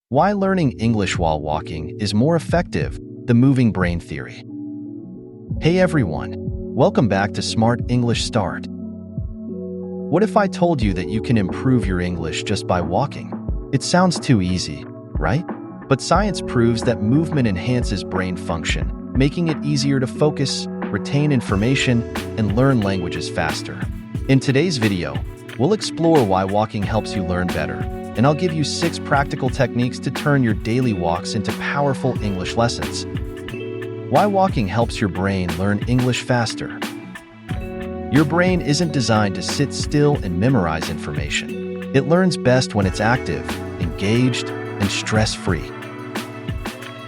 Why learning English while walking is more effective, the moving brain theory. Hey everyone, welcome back to Smart English Start. What if I told you that you can improve your English just by walking? It sounds too easy, right? But science proves that movement enhances brain function, making it easier to focus, retain information, and learn languages faster. In today's video, we'll explore why walking helps you learn better, and I'll give you 6 practical techniques to turn your daily walks into powerful English lessons. Why walking helps your brain learn English faster. Your brain isn't designed to sit still and memorize information. It learns best when it's active, engaged, and stress-free.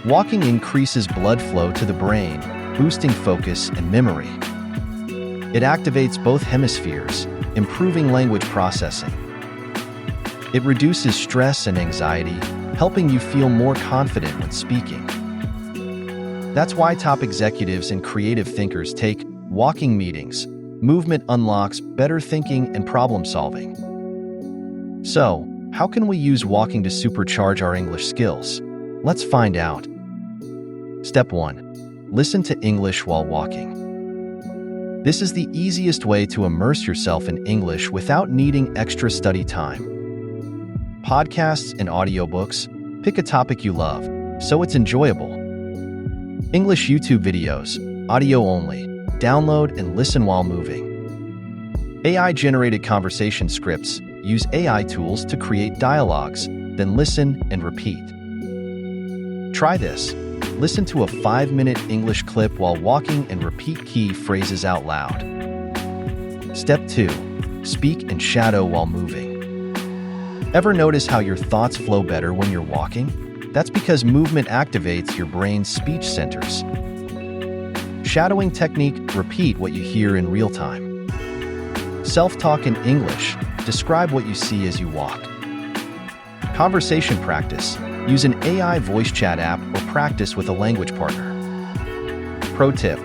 Walking increases blood flow to the brain, boosting focus and memory. It activates both hemispheres, improving language processing. It reduces stress and anxiety, helping you feel more confident when speaking. That's why top executives and creative thinkers take walking meetings. Movement unlocks better thinking and problem solving. So, how can we use walking to supercharge our English skills? Let's find out. Step 1. Listen to English while walking. This is the easiest way to immerse yourself in English without needing extra study time. Podcasts and audiobooks, pick a topic you love, so it's enjoyable. English YouTube videos, audio only, download and listen while moving. AI-generated conversation scripts, use AI tools to create dialogues, then listen and repeat. Try this. Listen to a 5-minute English clip while walking and repeat key phrases out loud. Step 2. Speak and shadow while moving. Ever notice how your thoughts flow better when you're walking? That's because movement activates your brain's speech centers. Shadowing technique, repeat what you hear in real time. Self-talk in English, describe what you see as you walk. Conversation practice, use an AI voice chat app or practice with a language partner. Pro tip,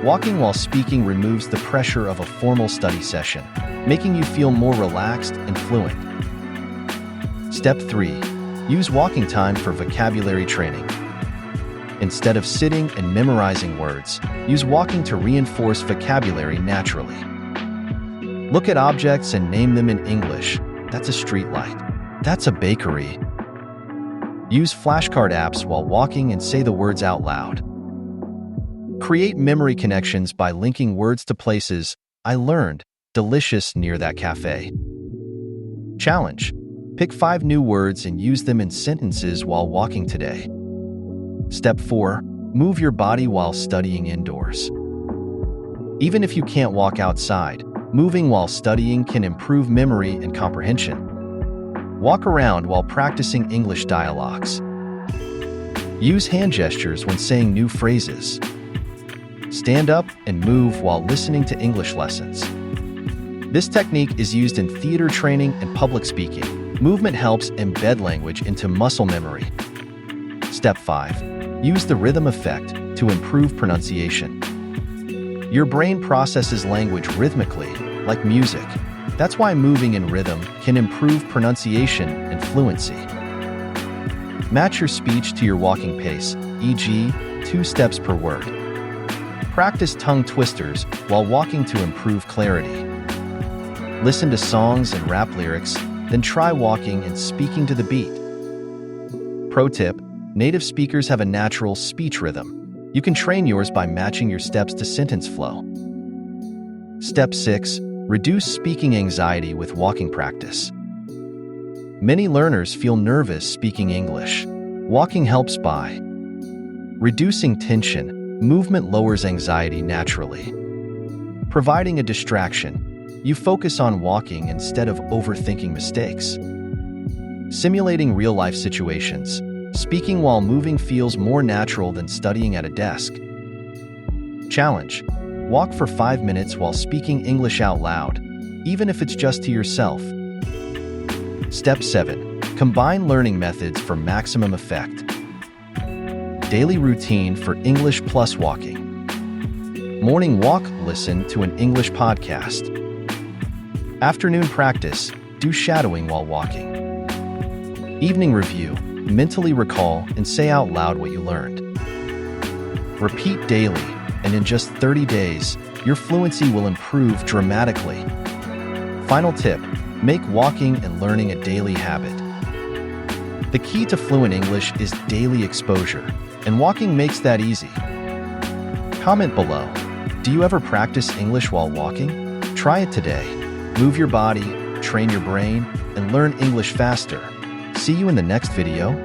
walking while speaking removes the pressure of a formal study session, making you feel more relaxed and fluent. Step 3. Use walking time for vocabulary training. Instead of sitting and memorizing words, use walking to reinforce vocabulary naturally. Look at objects and name them in English. That's a street light. That's a bakery. Use flashcard apps while walking and say the words out loud. Create memory connections by linking words to places. I learned delicious near that cafe. Challenge. Pick 5 new words and use them in sentences while walking today. Step 4. Move your body while studying indoors. Even if you can't walk outside, moving while studying can improve memory and comprehension. Walk around while practicing English dialogues. Use hand gestures when saying new phrases. Stand up and move while listening to English lessons. This technique is used in theater training and public speaking. Movement helps embed language into muscle memory. Step 5. Use the rhythm effect to improve pronunciation. Your brain processes language rhythmically, like music. That's why moving in rhythm can improve pronunciation and fluency. Match your speech to your walking pace, e.g., 2 steps per word. Practice tongue twisters while walking to improve clarity. Listen to songs and rap lyrics, then try walking and speaking to the beat. Pro tip, native speakers have a natural speech rhythm. You can train yours by matching your steps to sentence flow. Step 6. Reduce speaking anxiety with walking practice. Many learners feel nervous speaking English. Walking helps by reducing tension. Movement lowers anxiety naturally. Providing a distraction. You focus on walking instead of overthinking mistakes. Simulating real-life situations. Speaking while moving feels more natural than studying at a desk. Challenge. Walk for 5 minutes while speaking English out loud, even if it's just to yourself. Step 7. Combine learning methods for maximum effect. Daily routine for English plus walking. Morning walk, listen to an English podcast. Afternoon practice, do shadowing while walking. Evening review, Mentally recall and say out loud what you learned. Repeat daily, and in just 30 days, your fluency will improve dramatically. Final tip: make walking and learning a daily habit. The key to fluent English is daily exposure, and walking makes that easy. Comment below. Do you ever practice English while walking? Try it today. Move your body, train your brain, and learn English faster. See you in the next video.